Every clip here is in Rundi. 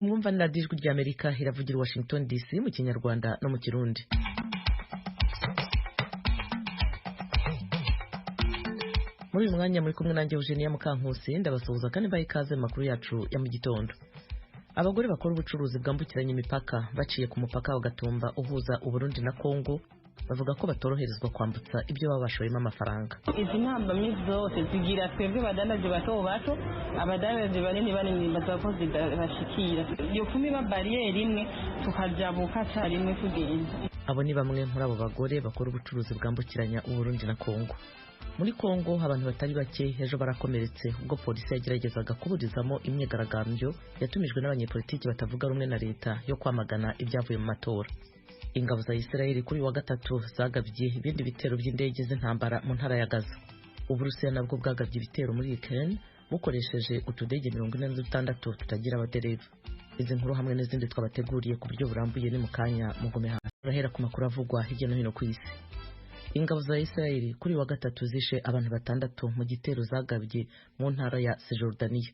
mwumva ni radiyo ijwi ry'Amerika iravugira Washington DC mu Kinyarwanda no mu Kirundi. Muri uyu mwanya muri kumwe nanjye Eugenia Mukankusi ndabasuhuza kandi mbaye ikaze mu makuru yacu ya mu gitondo. Abagore bakora ubucuruzi bwambukiranya imipaka baciye ku mupaka wa Gatumba uhuza Uburundi na Kongo bavuga ko batoroherezwa kwambutsa ibyo baba bashoyemo amafaranga. Izi ntambamyi zose zigira twebwe badanaje bato abadanaje banini bazakoze bashikira iyo kumiba barriere imwe tukajabuka carimwe kugenda. Abo ni bamwe muri abo bagore bakora ubucuruzi bwambukiranya Uburundi na Kongo. Muri Kongo abantu batari bake ejo barakomeretse ubwo polisi yageragezaga kuburizamo imyigaragambyo yatumijwe n'abanyepolitiki batavuga rumwe na leta yo kwamagana ibyavuye mu matora. Ingabo za Israel kuri wa gatatu zagabye ibindi bitero by'indege z'intambara mu ntara ya Gaza. Uburusiya nabwo bwagabye ibitero muri Ukraine bukoresheje utudege 46 tutagira abadereva. Izi nkuru hamwe n'izindi twabateguriye ku buryo burambuye ni mu kanya mugume hasi. Turahera ku makuru avugwa hirya no hino ku isi. Ingabo za Israel kuri wa gatatu zishe abantu 6 mu gitero zagabye mu ntara ya Cisjordania.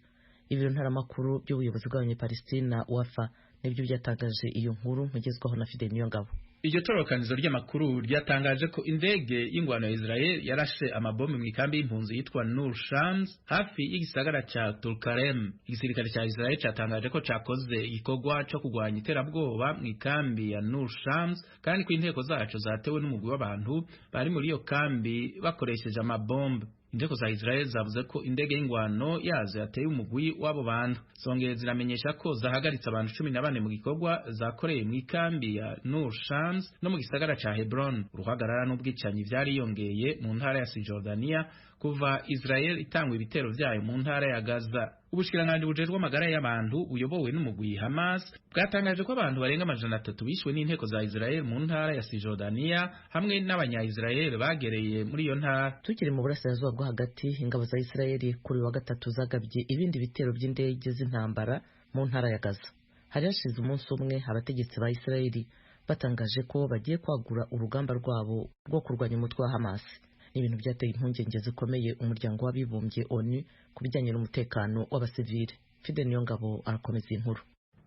Ibiro ntaramakuru by'ubuyobozi bw'abanyepalestina Wafa nibyo byatangaje iyo nkuru mugezwaho na Fidel Niyongabo. Iryo torokanizo ry'amakuru ryatangaje ko indege y'ingwano ya Israel yarashe amabombe mu ikambi y'impunzi yitwa Nur Shams hafi y'igisagara ca Tulkarem. Igisirikare ca Israel cyatangaje ko cakoze igikorwa cyo kugwanya iterabwoba mu ikambi ya Nur Shams kandi ko inteko zacu zatewe n'umugwi w'abantu bari muri iyo kambi bakoresheje amabombe. Indeko za Israel zavuze ko indege y'ingwano yazo yateye umugwi w'abo bantu. Zongeye ziramenyesha ko zahagaritse abantu 14 mu gikorwa zakoreye mu ikambi ya Nur Shams no mu gisagara ca Hebron. Uruhagarara n'ubwicanyi vyari yongeye mu ntara ya Cisjordania kuva Israel itangwa ibitero vyayo mu ntara ya Gaza. Ubushikiranganji bujejwe amagara y'abantu uyobowe n'umugwi Hamas bwatangaje ko abantu barenga 300 bishwe n'inteko za Israel mu ntara ya Cisjordania hamwe n'abanya-Israel bagereye muri iyo ntara. Tukiri mu burasirazuba bwo hagati, ingabo za Israel kuri wa gatatu zagabye ibindi bitero by'indege z'intambara mu ntara ya Gaza. Hari hashize umunsi umwe abategetsi ba Israel batangaje ko bagiye kwagura urugamba rwabo rwo kurwanya umutwe wa Hamas. Ibintu byateye impungenge zikomeye umuryango w'abibumbye ONU kubijyanye n'umutekano w'abasivile. Fidel Niyongabo arakomeza inkuru.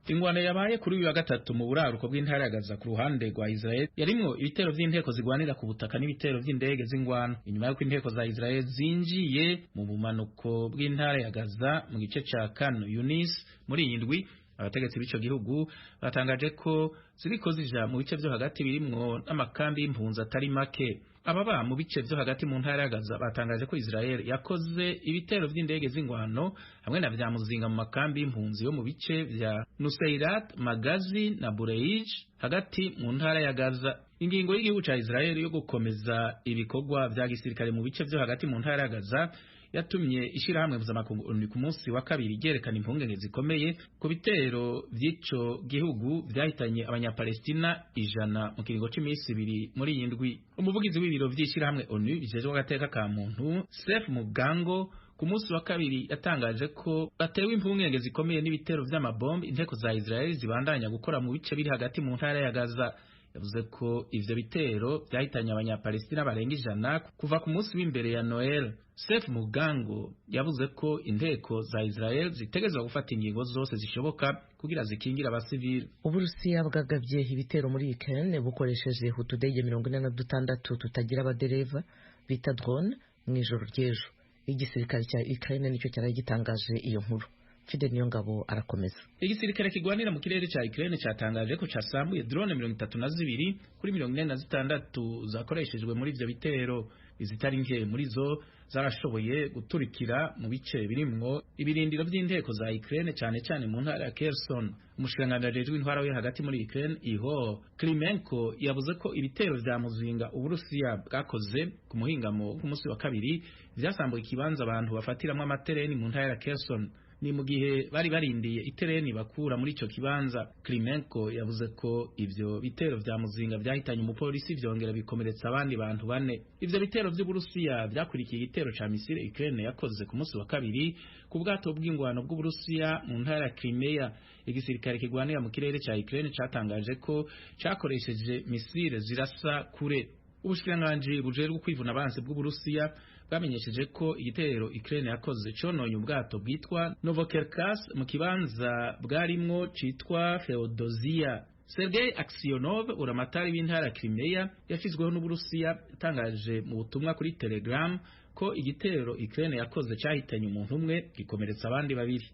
Ingwano yabaye kuri uyu wa gatatu mu buraruko bw'intara ya Gaza ku ruhande rwa Israel yarimwo ibitero vy'inteko zigwanira ku butaka n'ibitero vy'indege z'ingwano. Inyuma y'uko inteko za Israel zinjiye mu bumanuko bw'intara ya Gaza mu gice ca Khan Yunis muri iyi ndwi, abategetsi b'ico gihugu batangaje ko ziriko zija mu bice vyo hagati birimwo n'amakambi y'impunzi atari make. Ababa mu bice vyo hagati mu ntara ya Gaza batangaje ko Israel yakoze ibitero vy'indege z'ingwano hamwe na vya muzinga mu makambi y'impunzi yo mu bice vya Nuseirat, Magazi na Bureij hagati mu ntara ya Gaza. Ingingo y'igihugu ca Israel yo gukomeza ibikorwa vya gisirikare mu bice vyo hagati mu ntara ya Gaza yatumye ishirahamwe mpuzamakungu ONU ku munsi wa kabiri ryerekana impungenge zikomeye ku bitero vy'ico gihugu vyahitanye abanyapalestina 100 mu kiringo c'imisi 2 muri iyi ndwi. Umuvugizi w'ibiro vy'ishirahamwe ONU bijejwe agateka ka muntu Sef Mugango ku munsi wa kabiri yatangaje ko batewe impungenge zikomeye n'ibitero vy'amabombe inteko za Israel zibandanya gukora mu bice biri hagati mu ntara ya Gaza. Yavuze ko ivyo bitero vyahitanye abanyapalestina barenga 100 kuva ku munsi w'imbere ya Noel. Sef Mugango yavuze ko inteko za Israel zitegezwa gufata ingingo zose zishoboka kugira zikingira abasivili. Uburusiya bwagabye ibitero muri Ukraine bukoresheje utudege 46 tutagira abadereva bita drone mu ijoro ry'ejo. Igisirikare cya Ukraine nicyo cyari gitangaje iyo nkuru. Fidel Niyongabo arakomeza. Igisirikare kigwanira mu kirere ca Ukraine cyatangaje ko casambuye drone 32 kuri 46 zakoreshejwe muri ivyo bitero. Izitari nke muri zo zarashoboye guturikira mu bice birimwo ibirindiro by'inteko za Ukraine cyane cyane mu ntara ya Kherson. Umushikiranganji ajejwe intwaro yo hagati muri Ukraine Iho Klimenko yavuze ko ibitero vya muzinga Uburusiya bwakoze ku muhingamo ku munsi wa kabiri vyasambuye ikibanza abantu bafatiramwo amatereni mu ntara ya Kherson. Ni mu gihe bari barindiye itereni bakura muri ico kibanza. Klimenko yavuze ko ivyo bitero vya muzinga vyahitanye umupolisi vyongera bikomeretsa abandi bantu 4. Ivyo bitero vy'Uburusiya vyakurikiye igitero ca misile Ukraine yakoze ku munsi wa kabiri ku bwato bw'ingwano bw'Uburusiya mu ntara ya Crimea. Igisirikare kigwanira mu kirere ca Ukraine catangaje ko cakoresheje misile zirasa kure. Ubushikiranganji bujejwe kwivuna abansi bw'Uburusiya bwamenyesheje ko igitero Ukraine yakoze cononye ubwato bwitwa Novocherkassk mu kibanza bwarimwo citwa Feodosia. Sergei Aksyonov, uramatari w'intara Crimea yashizweho n'Uburusiya, yatangaje mu butumwa kuri Telegram ko igitero Ukraine yakoze cyahitanye umuntu umwe gikomeretsa abandi babiri.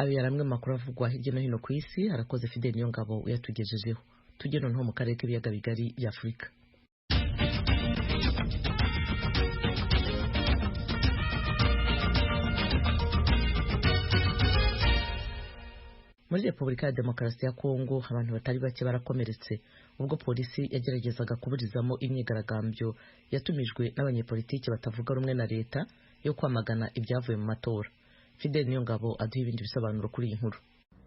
Ayo yaramwe makuru avugwa hirya no hino ku isi. Harakoze Fidel Niyongabo yatugejejeho. Tujye noneho mu karere k'ibiyaga bigari bya Afurika. Muri Repubulika ya Demokarasi ya Kongo abantu batari bake barakomeretse ubwo polisi yageragezaga kuburizamo imyigaragambyo yatumijwe n'abanyepolitiki batavuga rumwe na leta yo kwamagana ibyavuye mu matora. Fidel Niyongabo aduha ibindi bisobanuro kuri iyi nkuru.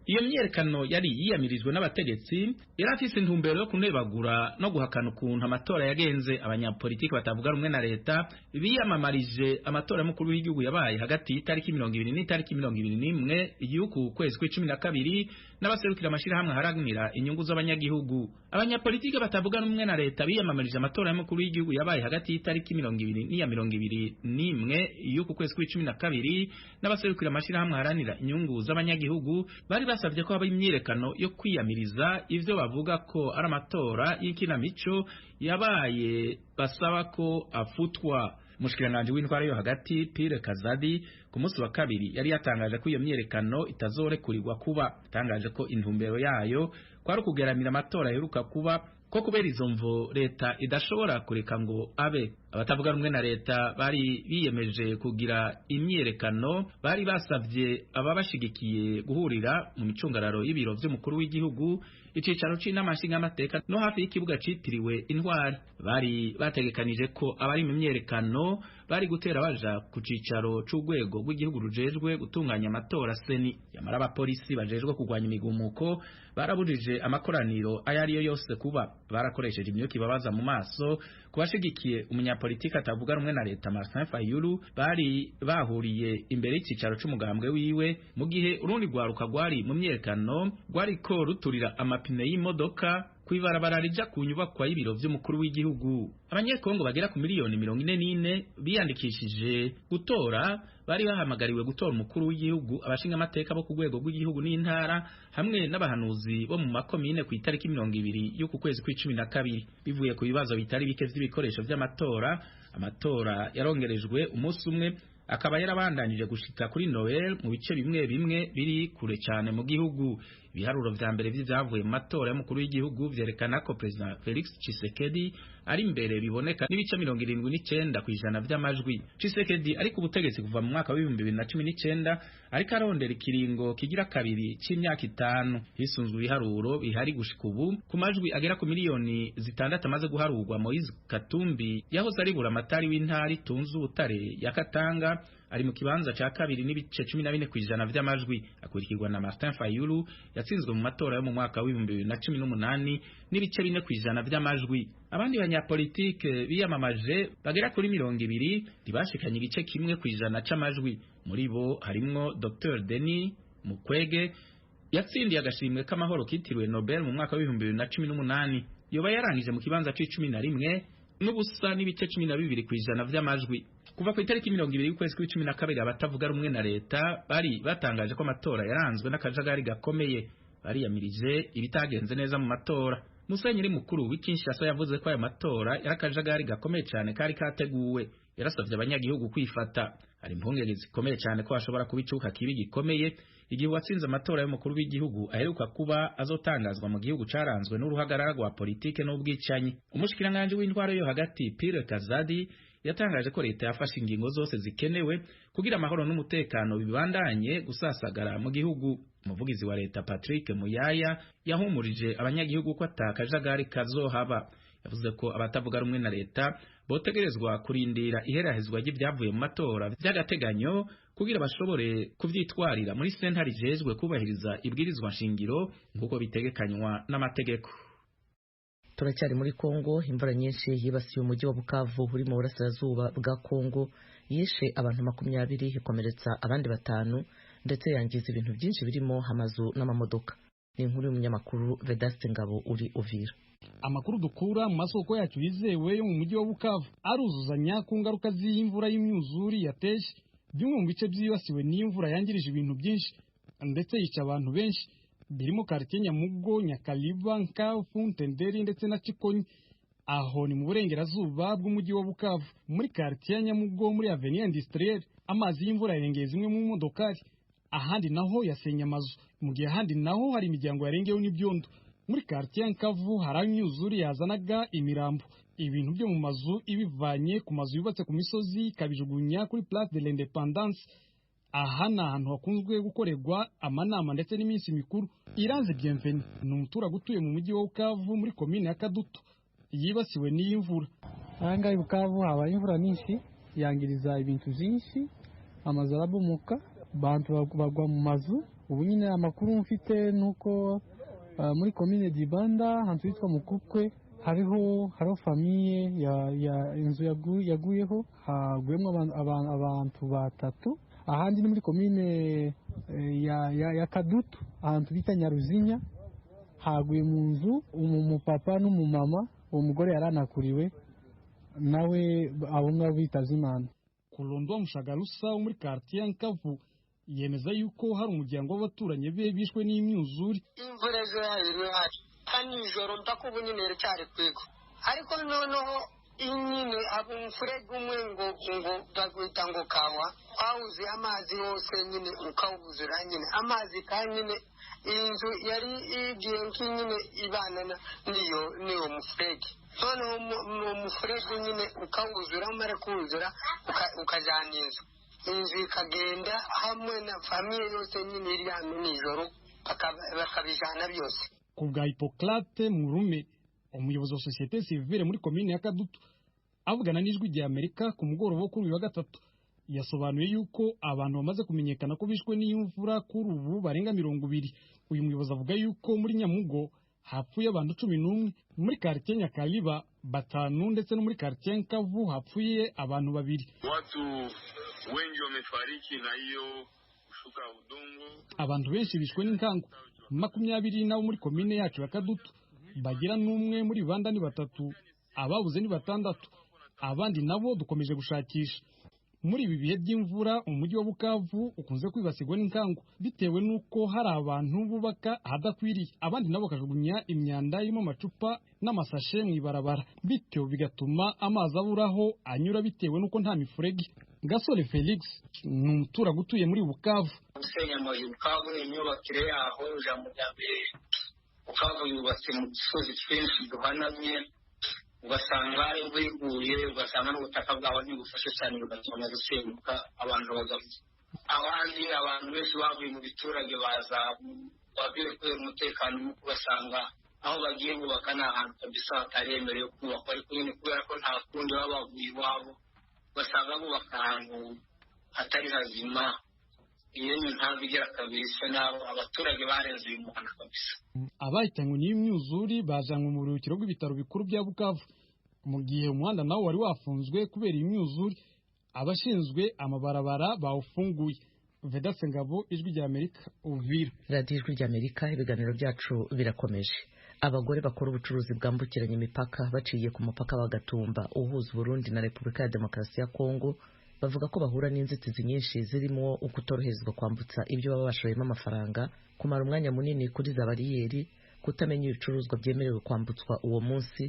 Iyo myerekano yari yiyamirijwe n'abategetsi yari afise intumbero yo kunebagura no guhakana ukuntu amatora yagenze. Abanyapolitiki batavuga rumwe na leta biyamamarije amatora y'umukuru w'igihugu yabaye hagati y'itariki 20 n'itariki 21 y'uku kwezi kwa 12 n'abaserukira amashirahamwe haranira inyungu z'abanyagihugu. Abanyapolitiki batavuga rumwe na leta biyamamarije amatora y'umukuru w'igihugu yabaye hagati y'itariki 20 n'iya 21 y'uku kwezi kwa 12 n'abaserukira amashirahamwe haranira inyungu z'abanyagihugu bari basabye ko haba imyirekano yo kwiyamiriza ivyo bavuga ko ari amatora y'ikinamico yabaye, basaba ko afutwa. Mushikiranganje w'intwara yo hagati Pierre Kazadi ku munsi wa kabiri yari yatangaje ko iyo myirekano itazorekurirwa kuba. Tangaje ko intumbero yayo kwari kugeramira amatora yeruka kuba ko kubera izo mvo leta idashobora kureka ngo abe. Abatavuga rumwe na leta bari biyemeje kugira imyiyerekano, bari basavye ababashigikiye guhurira mu micungararo y'ibiro vy'umukuru w'igihugu, icicaro c'inama nshingamateka no hafi y'ikibuga citiriwe Intwari. Bari bategekanije ko abari mu myiyerekano bari gutera baja ku cicaro c'urwego rw'igihugu rujejwe gutunganya amatora seni. Yamara abapolisi bajejwe kugwanya imigumuko barabujije amakoraniro ayariyo yose kuba. Barakoresheje imyuka ibabaza mu maso kubashigikiye umunyapolitiki atavuga rumwe na leta Martin Fayulu bari bahuriye imbere y'icicaro c'umugambwe wiwe, mu gihe urundi rwaruka rwari mu myerekano rwariko ruturira amapine y'imodoka kwibarabara rija ku nyubakwa y'ibiro vy'umukuru w'igihugu. Abanyekongo bagera ku miliyoni 44 biyandikishije gutora bari bahamagariwe gutora umukuru w'igihugu, abashinga amateka bo ku rwego rw'igihugu n'intara hamwe n'abahanuzi bo mu makomine ku itariki 20 y'uku kwezi kwa 12. Bivuye ku bibazo bitari bike vy'ibikoresho vy'amatora, amatora yarongerejwe umunsi umwe, akaba yarabandanije gushika kuri Noel mu bice bimwe bimwe biri kure cyane mu gihugu. Ibiharuro vya mbere vyavuye mu matora y'umukuru w'igihugu vyerekana ko President Felix Tshisekedi ari imbere biboneka n'ibice 79% vy'amajwi. Tshisekedi ari ku butegetsi kuva mu mwaka wa 2019 ariko arondera ikiringo kigira kabiri c'imyaka 5. Hisunzwe ibiharuro bihari gushika ubu ku majwi agera ku miliyoni 6 amaze guharurwa. Moise Katumbi yahoze ari buramatari w'intari tunzu ubutare ya Katanga ari mu kibanza ca kabiri n'ibice 14% vy'amajwi, akurikirwa na Martin Fayulu yatsinzwe mu matora yo mu mwaka wa 2018 n'ibice 4% vy'amajwi. Abandi banyapolitike biyamamaje bagera kuri 200 ntibashikanye igice kimwe kw'ijana c'amajwi. Muri bo harimwo Dr Denis Mukwege yatsindiye agashimwe k'amahoro kitiriwe Nobel mu mwaka wa 2018. Yoba yarangije mu kibanza c'11 n'ubusa n'ibice 12% vy'amajwi. Kuva ku itariki 20 y'ukwezi kwa 12 abatavuga rumwe na leta bari batangaje ko amatora yaranzwe n'akajagari gakomeye. Bariyamirije ibitagenze neza mu matora. Musenyeri mukuru w'Kinshasa yavuze ko aya matora yarakajagari gakomeye cyane kari kateguwe. Yarasavye abanyagihugu kwifata. Hari impungenge zikomeye cyane ko hashobora kubicuka kibi gikomeye igihe watsinze amatora y'umukuru w'igihugu aheruka kuba azotangazwa mu gihugu caranzwe n'uruhagarara rwa politike n'ubwicanyi. Umushikiranganje w'intwaro yo hagati Pierre Kazadi yatangaje ko leta yafashe ingingo zose zikenewe kugira amahoro n'umutekano bibandanye gusasagara mu gihugu. Umuvugizi wa leta Patrick Muyaya yahumurije abanyagihugu ko atakajagari kazohaba. Yavuze ko abatavuga rumwe na leta botegerezwa kurindira iherahezwa ry'ibyavuye mu matora by'agateganyo kugira bashobore kuvyitwarira muri sentare ijejwe kubahiriza ibwirizwa nshingiro nk'uko bitegekanywa n'amategeko. Turacyari muri Kongo. Imvura nyinshi yibasiye umujyi wa Bukavu uri mu burasirazuba bwa Kongo yishe abantu 20 ikomeretsa abandi 5 ndetse yangiza ibintu byinshi birimo amazu n'amamodoka. ni inkuru y'umunyamakuru Vedaste Ngabo uri Uvira. Amakuru dukura mu masoko yacu yizewe yo mu mujyi wa Bukavu aruzuzanya ku ngaruka z'imvura y'imyuzuri yateje bimwe mu bice byibasiwe n'imvura yangirije ibintu byinshi ndetse yica abantu benshi birimo quartier Nyamugo, Nyakaliba, Nkafu, Ntenderi ndetse na Chikonyi. Aho ni mu burengerazuba bw'umujyi wa Bukavu muri quartier Nyamugo muri Avenue Industrielle amazi y'imvura yarengeye zimwe mu modokari, ahandi naho yasenya amazu, mu gihe ahandi naho hari imiryango yarengewe n'ibyondo. Muri quartier Nkavu hari imyuzure yazanaga imirambo, ibintu byo mu mazu ibivanye ku mazu yubatse ku misozi kabijugunya kuri Place de l'Independance. Aha ni ahantu hakunzwe gukorerwa amanama ndetse n'iminsi mikuru. Iranze Bienvenue ni umuturage utuye mu mujyi wa Bukavu muri komine ya Kadutu yibasiwe n'iyi mvura. Ahangaha i Bukavu habaye imvura nyinshi yangiriza ibintu byinshi, amazu arabomoka, abantu bagwa mu mazu. Ubu nyine amakuru mfite nuko muri komine Dibanda hantu yitwa Mukukwe hariho famiye ya inzu yaguyeho, haguyemo abantu batatu. Ahandi ni muri komine ya Kadutu ahantu bita Nyaruzinya haguye mu nzu umupapa n'umumama, uwo mugore yaranakuriwe nawe abo ngabo bitavye Imana. Kulondwa Mushagarusa wo muri quartier Nkavu yemeza yuko hari umuryango w'abaturanyi be bishwe n'imyuzure. Imvura ejo yahiriwe hari kanijoro ndakubu nyine cyari kwego, ariko noneho inyine abumfurege umwe ngo bagwita ngo kawa awuze amazi yose nyine ukawuzura nyine amazi kanyine inzu yari igiye nk'inyine ibana niyo mufurege, noneho mufurege nyine ukawuzura umare kuwuzura ukajyana inzu ikagenda hamwe na famiye yose nyine iri hano nijoro bakabijana byose. Ku bwa Hippocrate Murume, umuyobozi wa Societe Civile muri komine ya Kadutu, avugana n'ijwi rya Amerika ku mugoroba wo kuri uyu wa gatatu, yasobanuye yuko abantu bamaze kumenyekana ko bishwe n'imvura kuri ubu barenga 20. Uyu muyobozi avuga yuko muri Nyamugo hapfuye abantu 11, muri quartier Nyakaliba 5 ndetse no muri quartier Nkavu hapfuye abantu 2. Watu wengi wamefariki na hiyo kushuka udongo. Abantu benshi bishwe n'inkangu 20 nabo muri komine yacu ya Kadutu, bagira n'umwe muri banda ni 3, ababuze ni 6, abandi nabo dukomeje gushakisha. Muri ibi bihe by'imvura umujyi wa Bukavu ukunze kwibasirwa n'inkangu bitewe nuko hari abantu bubaka ahadakwiriye, abandi nabo bakajugunya imyanda irimo amacupa n'amasashe mu ibarabara, bityo bigatuma amazi aburaho anyura bitewe nuko nta mifurege. Gasore Felix ni umuturage utuye muri Bukavu. Gusenya amazu Bukavu imyubakire yaho ijambo rya mbere, Bukavu yubatse mu dusozi twinshi duhanamye, ugasanga imvura iguye ugasanga n'ubutaka bwaho ntibufashe cyane bugatuma gusenyuka abantu bagapfa. Abandi abantu benshi bavuye mu biturage baza babwire kubera umutekano muko basanga aho bagiye bubaka ni ahantu kabisa hataremerewe kubakwa, ariko nyine kubera ko nta kundi baba bavuye iwabo basanga bubaka ahantu hatari hazima. Iyo ni ntabwo igira kabiri se nabo abaturage barenze uyu muhanda kabisa. Abahitanywe n'imyuzuri bajanywe mu buruhukiro bw'ibitaro bikuru bya Bukavu, mu gihe umuhanda nawo wari wafunzwe kubera imyuzuri. Abashinzwe amabarabara bawufunguye. Vedaste Ngabo, ijwi rya Amerika, Uvira. Radio ijwi rya Amerika, ibiganiro byacu birakomeje. Abagore bakora ubucuruzi bwambukiranya imipaka baciye ku mupaka wa Gatumba uhuza Burundi na Repubulika ya Demokarasi ya Kongo bavuga ko bahura n'inzitizi nyinshi zirimo ukutoroherezwa kwambutsa ibyo baba bashoyemo amafaranga, kumara umwanya munini kuri za bariyeri, kutamenya ibicuruzwa byemerewe kwambutswa uwo munsi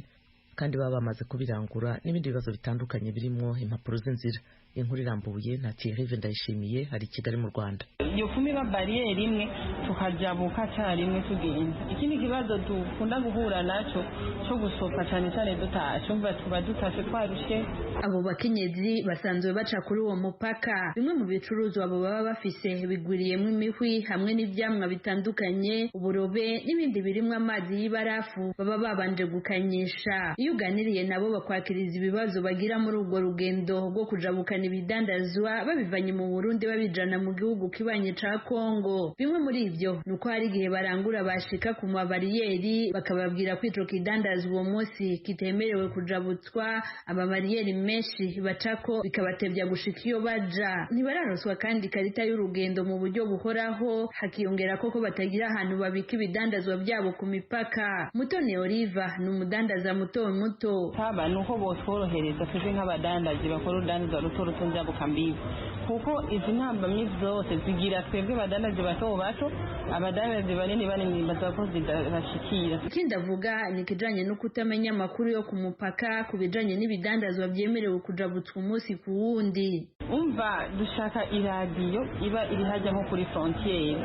kandi baba bamaze kubirangura, n'ibindi bibazo bitandukanye birimo impapuro z'inzira. Inkuru irambuye na Thierry Ndayishimiye hari Kigali mu Rwanda. Iyo kumiba bariyeri imwe tukajabuka cyane tugenda. Ikindi kibazo dukunda guhura naco cyo gusohoka cyane cyane dutashe, umva tuba dutashe twarushe. Abo bakenyezi basanzwe baca kuri uwo mupaka, bimwe mu bicuruzwa abo baba bafise bigwiriyemo imihwi hamwe n'ivyamwa bitandukanye, uburobe n'ibindi birimo amazi y'ibarafu baba babanje gukanyisha. Iyo uganiriye nabo bakwakiriza ibibazo bagira muri ubwo rugendo rwo kujabukana gushikana ibidandazwa babivanye mu Burundi babijana mu gihugu kibanye ca Kongo. Bimwe muri ivyo nuko hari igihe barangura bashika ku mabariyeri bakababwira ko ico kidandazwa uwo munsi kitemerewe kujabutswa, amabariyeri menshi bacako bikabatevya gushika iyo baja. Ntibararoswa kandi karita y'urugendo mu buryo buhoraho, hakiyongera ko batagira ahantu babika ibidandazwa byabo ku mipaka. Mutoni Oliva ni umudandaza muto muto. Haba nuko botworohereza twebwe nk'abadandaji bakora urudandaza ruto ruto njabuka mbibi, kuko izi ntambamyi zose zigira twebwe abadandaji bato bato, abadandaji banini banini bazako zidashikira. Ikindi avuga ni kijanye no kutamenya amakuru yo ku mupaka ku bijanye n'ibidandazwa byemerewe kujabutswa umunsi ku wundi. Umva dushaka iradiyo iba iri hajya nko kuri frontiere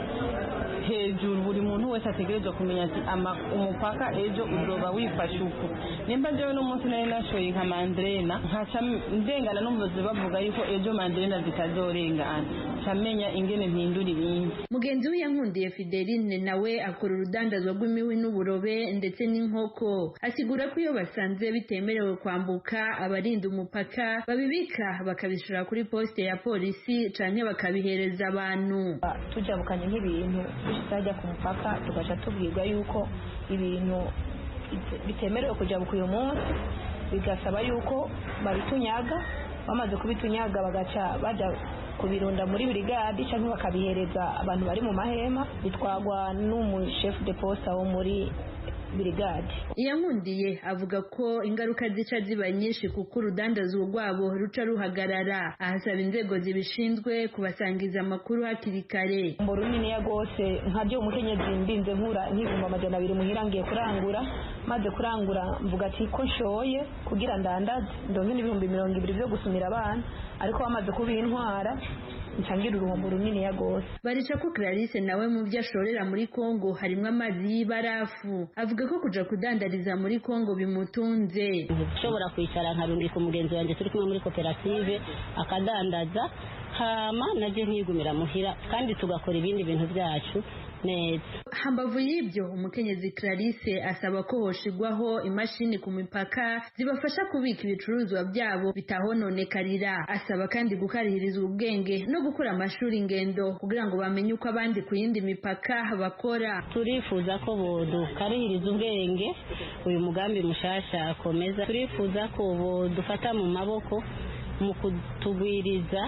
hejuru, buri muntu wese ategerezwa kumenya ati umupaka ejo uzoba wifashe uku. Nimba jewe n'umunsi nari nashoye nka mandrena nkaca ndengana n'umuyobozi bavuga yuko ejo mandrena zitazorengana, camenya ingene mpindura ibindi. Mugenzi we Yankundiye Fideline nawe akora urudandazwa rw'imiwi n'uburobe ndetse n'inkoko. Asigura ko iyo basanze bitemerewe kwambuka abarinda umupaka babibika bakabishira kuri poste ya polisi canke bakabihereza abantu. Tujabukanye nk'ibintu bijya ku mupaka tugaca tubwirwa yuko ibintu bitemerewe kujabuka uyu munsi, bigasaba yuko babitunyaga, bamaze kubitunyaga bagaca baja kubirunda muri brigade cyangwa bakabihereza abantu bari mu mahema, bitwagwa n'umu-chef de poste wo muri brigade. Yankundiye avuga ko ingaruka zica ziba nyinshi kuko urudandazwa rwabo ruca ruhagarara. Ahasaba inzego zibishinzwe kubasangiza amakuru hakiri kare. Mu runini ya gose nkabyo umukenyezi ndinze nkura nk'ibihumbi 200 muhirangiye kurangura, maze kurangura mvuga ati ko nshoye kugira ndandaze ndonke n'ibihumbi 200 byo gusumira abana, ariko bamaze kubintwara ncangira uruhombo runini ya gose. Barica ko Clarisse nawe mu byo ashorera muri Kongo harimo amazi y'ibarafu. Avuga ko kuja kudandariza muri Kongo bimutunze. Nshobora kwicara nkarundika umugenzi wanjye turi kumwe muri koperative akadandaza, hama naje nkigumira muhira kandi tugakora ibindi bintu byacu neza. Hambavu y'ibyo umukenyezi Clarisse asaba ko hoshigwaho imashini ku mipaka zibafasha kubika ibicuruzwa byabo bitahononekarira. Asaba kandi gukarihiriza ubwenge no gukora amashuri ingendo kugira ngo bamenye uko abandi ku yindi mipaka bakora. Turifuza ko bodukarihiriza ubwenge, uyu mugambi mushasha akomeza. Turifuza ko bodufata mu maboko mu kutugwiriza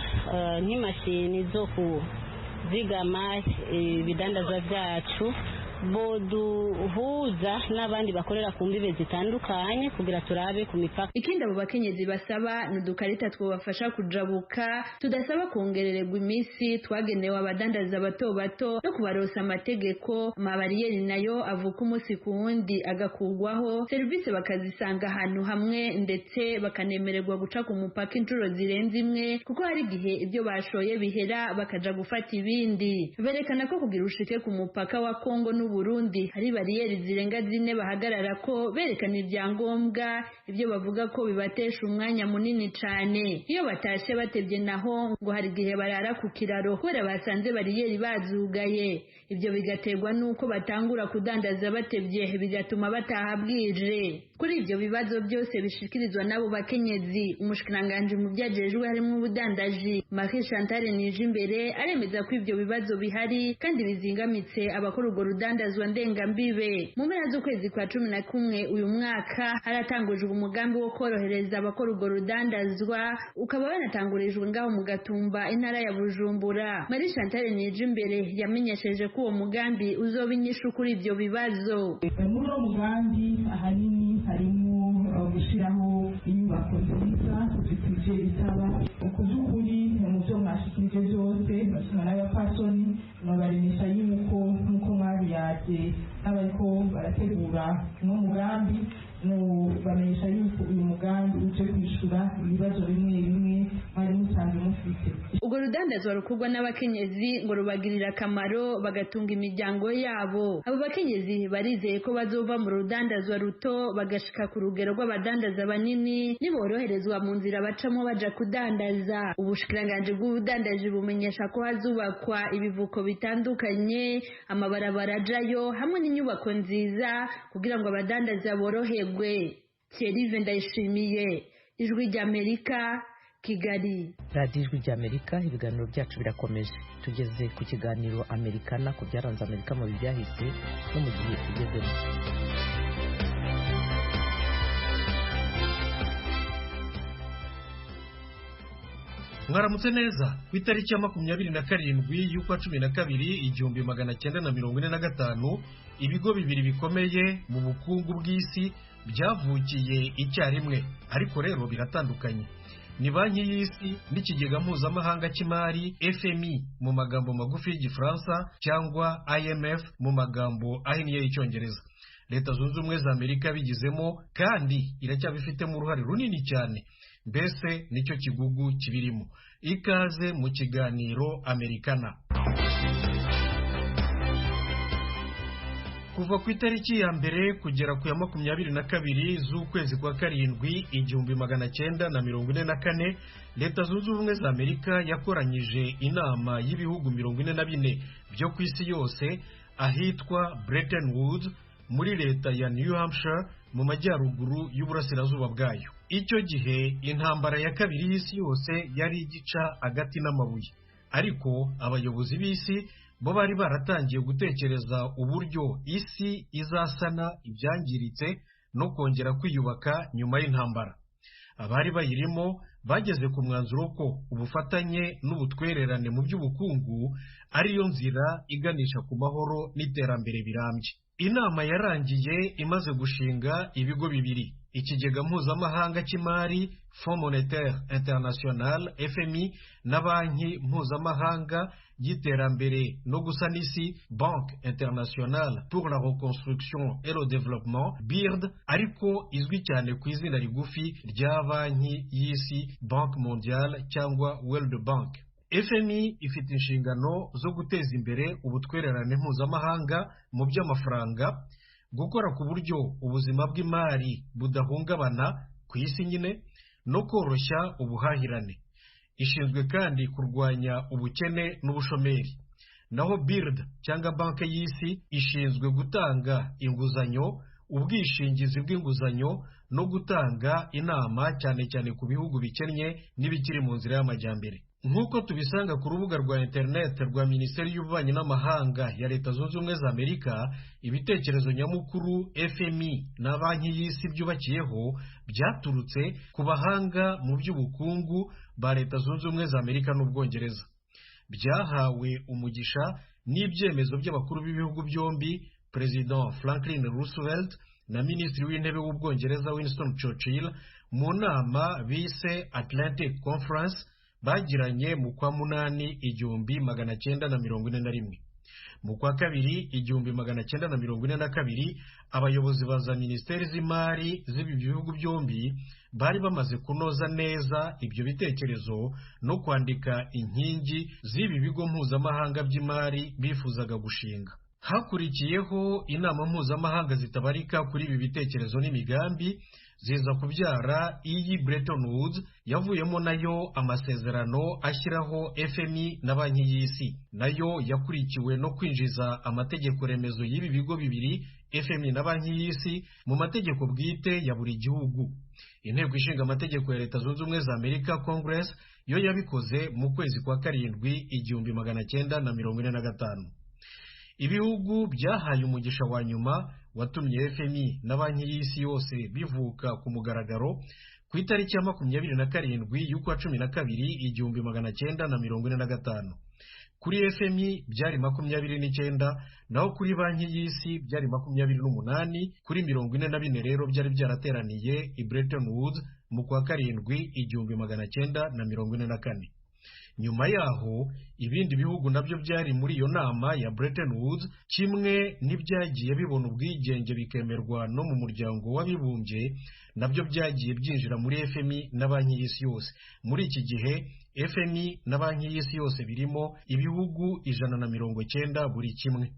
nk'imashini zo zigama ibidandazwa byacu, boduhuza n'abandi bakorera ku mbibe zitandukanye kugira turabe ku mipaka. Ikindi abo bakenyezi basaba n'udukarita twobafasha kujabuka, tudasaba kongerererwa iminsi twagenewe abadandaza bato bato no kubarosa amategeko. Amabariyeri nayo avuka umunsi ku wundi agakugwaho, serivisi bakazisanga ahantu hamwe ndetse bakanemererwa guca ku mupaka inshuro zirenze imwe, kuko hari igihe ibyo bashoye bihera bakaja gufata ibindi. Berekana ko kugira ushike ku mupaka wa Kongo Burundi hari bariyeri zirenga 4 bahagarara ko berekana ibyangombwa, ibyo bavuga ko bibatesha umwanya munini cyane. Iyo batashe batebye naho ngo hari gihe barara ku kiraro kubera basanze bariyeri bazugaye. Ibyo bigaterwa nuko batangura kudandaza batebye, bigatuma bataha bwije. Kuri ibyo bibazo byose bishikirizwa nabo bakenyezi, umushikiranganje mu byajejwe harimo ubudandaji Marie Chantal Nijimbere aremeza ko ibyo bibazo bihari kandi bizingamitse abakora urwo rudandazwa ndengambibe. Mu mpera z'ukwezi kwa 11 uyu mwaka haratangujwe umugambi wo korohereza abakora urwo rudandazwa, ukaba wanatangurijwe ngaho mu Gatumba intara ya Bujumbura. Marie Chantal Nijimbere yamenyesheje ko uwo mugambi uzoba inyishu kuri ibyo bibazo. Muri uwo mugambi ahanini harimo gushyiraho inyubako nziza zitije bitaba ukuzukuri mu byo mwashikirije byose basoma n'abapasoni mwabaremisha yuko nk'uko mwabiyaje n'abariko barategura uno mugambi bamenyesha yuko uyu mugambi uje kwishura ibibazo bimwe bimwe mwari musanzwe mufite. Urwo rudandazwa rukorwa n'abakenyezi ngo rubagirira akamaro bagatunga imiryango yabo. Abo bakenyezi barizeye ko bazova mu rudandazwa ruto bagashika ku rugero rw'abadandaza banini niboroherezwa mu nzira bacamo baja kudandaza. Ubushikiranganje bw'ubudandaji bumenyesha ko hazubakwa ibivuko bitandukanye, amabarabara ajayo hamwe n'inyubako nziza kugira ngo abadandaza boroherwe. Thierry Ndayishimiye, Ijwi ry'Amerika, Kigali. radiyo ijwi ry'Amerika, ibiganiro byacu birakomeje. Tugeze ku kiganiro Amerikana, ku byaranze Amerika mu bihe byahise no mu gihe tugezemo. Mwaramutse neza. Ku itariki ya 27 y'ukwa 12 1945 ibigo bibiri bikomeye mu bukungu bw'isi byavukiye icyarimwe, ariko rero biratandukanye. Ni banki y'isi n'ikigega mpuzamahanga cy'imari FMI mu magambo magufi y'Igifaransa cyangwa IMF mu magambo ahinnye y'Icyongereza. Leta Zunze Ubumwe za Amerika bigizemo kandi iracyabifitemo uruhare runini cyane. Mbese nicyo kigugu kibirimo. Ikaze mu kiganiro Amerikana. Kuva ku itariki ya mbere kugera ku ya 22 z'ukwezi kwa karindwi 1944, Leta Zunze Ubumwe za Amerika yakoranyije inama y'ibihugu 44 byo ku isi yose ahitwa Bretton Woods muri leta ya New Hampshire mu majyaruguru y'uburasirazuba bwayo. Icyo gihe intambara ya kabiri y'isi yose yari igica agati n'amabuye, ariko abayobozi b'isi bo bari baratangiye gutekereza uburyo isi izasana ibyangiritse no kongera kwiyubaka nyuma y'intambara. Abari bayirimo bageze ku mwanzuro ko ubufatanye n'ubutwererane mu by'ubukungu ariyo nzira iganisha ku mahoro n'iterambere birambye. Inama yarangiye imaze gushinga ibigo bibiri: ikigega mpuzamahanga cy'imari Fonds Monetaire International FMI na banki mpuzamahanga y'iterambere no gusana isi Banque Internationale pour la Reconstruction et le Développement BIRD, ariko izwi cyane ku izina rigufi rya banki y'isi Banque Mondiale cyangwa World Bank. FMI ifite inshingano zo guteza imbere ubutwererane mpuzamahanga mu by'amafaranga, gukora ku buryo ubuzima bw'imari budahungabana ku isi nyine, no koroshya ubuhahirane. Ishinzwe kandi kurwanya ubukene n'ubushomeri. Naho BIRD cyangwa banki y'isi ishinzwe gutanga inguzanyo, ubwishingizi bw'inguzanyo no gutanga inama cyane cyane ku bihugu bikennye n'ibikiri mu nzira y'amajyambere. Nk'uko tubisanga ku rubuga rwa internet rwa Minisiteri y'Ububanyi n'Amahanga ya Leta Zunze Ubumwe za Amerika, ibitekerezo nyamukuru FMI na banki y'isi byubakiyeho byaturutse ku bahanga mu by'ubukungu ba Leta Zunze Ubumwe za Amerika n'Ubwongereza. Byahawe umugisha n'ibyemezo by'abakuru b'ibihugu byombi, President Franklin Roosevelt na Minisitiri w'Intebe w'Ubwongereza Winston Churchill mu nama bise Atlantic Conference bagiranye mu kwa munani 1941. Mu kwa kabiri 1942 abayobozi ba za minisiteri z'imari z'ibi bihugu byombi bari bamaze kunoza neza ibyo bitekerezo no kwandika inkingi z'ibi bigo mpuzamahanga by'imari bifuzaga gushinga. Hakurikiyeho inama mpuzamahanga zitabarika kuri ibi bitekerezo n'imigambi ziza kubyara iyi Bretton Woods, yavuyemo nayo amasezerano ashyiraho FMI na banki y'isi, nayo yakurikiwe no kwinjiza amategeko remezo y'ibi bigo bibiri FMI na banki y'isi mu mategeko bwite ya buri gihugu. Inteko ishinga amategeko ya Leta Zunze Ubumwe za Amerika Congress yo yabikoze mu kwezi kwa karindwi 1945. Ibihugu byahaye umugisha wa nyuma watumye FMI na banki y'isi yose bivuka ku mugaragaro ku itariki ya 27 y'ukwa 12 1945. Kuri FMI byari 29, naho kuri banki y'isi byari 28. Kuri 44 rero byari byarateraniye i Bretton Woods mu kwa karindwi 1944. Nyuma yaho ibindi bihugu nabyo byari muri iyo nama ya Bretton Woods, kimwe n'ibyagiye bibona ubwigenge bikemerwa no mu muryango w'abibumbye, nabyo byagiye byinjira muri FMI na banki y'isi yose. Muri iki gihe FMI na banki y'isi yose birimo ibihugu 190 buri kimwe.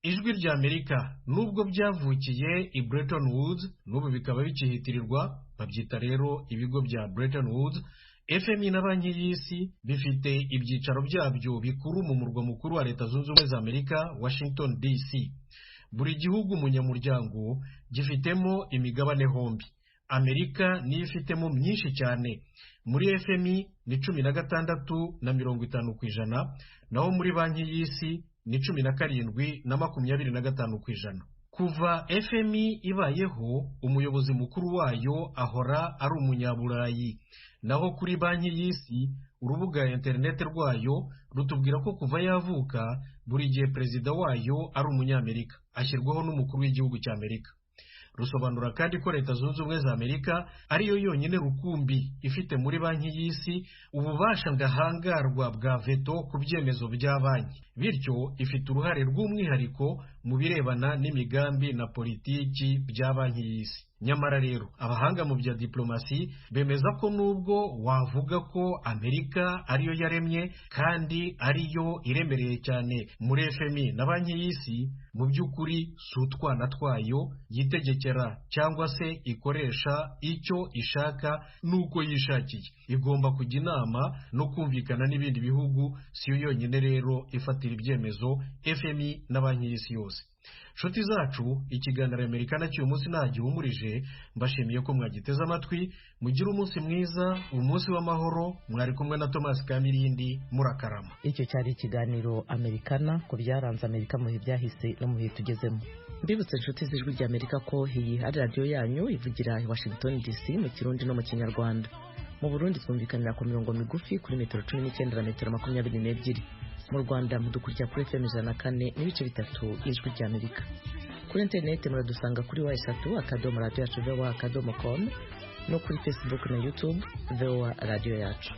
Ijwi rya Amerika nubwo byavukiye i Bretton Woods, n'ubu bikaba bikihitirirwa, babyita rero ibigo bya Bretton Woods. FMI na banki y'isi bifite ibyicaro byabyo bikuru mu murwa mukuru wa Leta Zunze Ubumwe za Amerika, Washington DC. Buri gihugu munyamuryango gifitemo imigabane hombi. Amerika niyo ifitemo myinshi cyane. Muri FMI ni 16 na 50%, naho muri banki y'isi ni 17 na 25%. Kuva FMI ibayeho, umuyobozi mukuru wayo ahora ari umunyaburayi, naho kuri banki y'isi urubuga internet rwayo rutubwira ko kuva yavuka buri gihe perezida wayo ari umunyamerika, ashyirwaho n'umukuru w'igihugu cy'Amerika. Rusobanura kandi ko Leta Zunze Ubumwe za Amerika ariyo yonyine rukumbi ifite muri banki y'isi ububasha ndahangarwa bwa veto ku byemezo bya banki, bityo ifite uruhare rw'umwihariko mu birebana n'imigambi na politiki bya banki y'isi. Nyamara rero abahanga mu bya diplomasi bemeza ko nubwo wavuga ko Amerika ariyo yaremye kandi ariyo iremereye cyane muri FMI na banki y'isi, mu by'ukuri si utwana twayo yitegekera cyangwa se ikoresha icyo ishaka nuko yishakiye. Igomba kujya inama no kumvikana n'ibindi bihugu, siyo yonyine rero ifatira ibyemezo FMI na banki y'isi yose. Nshuti zacu, ikiganiro Amerikana cy'uyu munsi ntagihumurije. Mbashimiye ko mwagiteze amatwi. Mugire umunsi mwiza, umunsi w'amahoro. Mwari kumwe na Thomas Kamirindi, murakarama. Icyo cyari ikiganiro Amerikana ku byaranze Amerika mu bihe byahise no mu bihe tugezemo. Mbibutse inshuti z'ijwi rya Amerika ko iyi ari radiyo yanyu ivugira i Washington DC mu Kirundi no mu Kinyarwanda. Mu Burundi twumvikanira ku mirongo migufi kuri metero 19 na metero 22. Mu Rwanda mudukurikira kuri FM 104.3 y'ijwi rya Amerika. Kuri internet muradusanga kuri wa3.radio.com no kuri Facebook na YouTube VOA Radio yacu.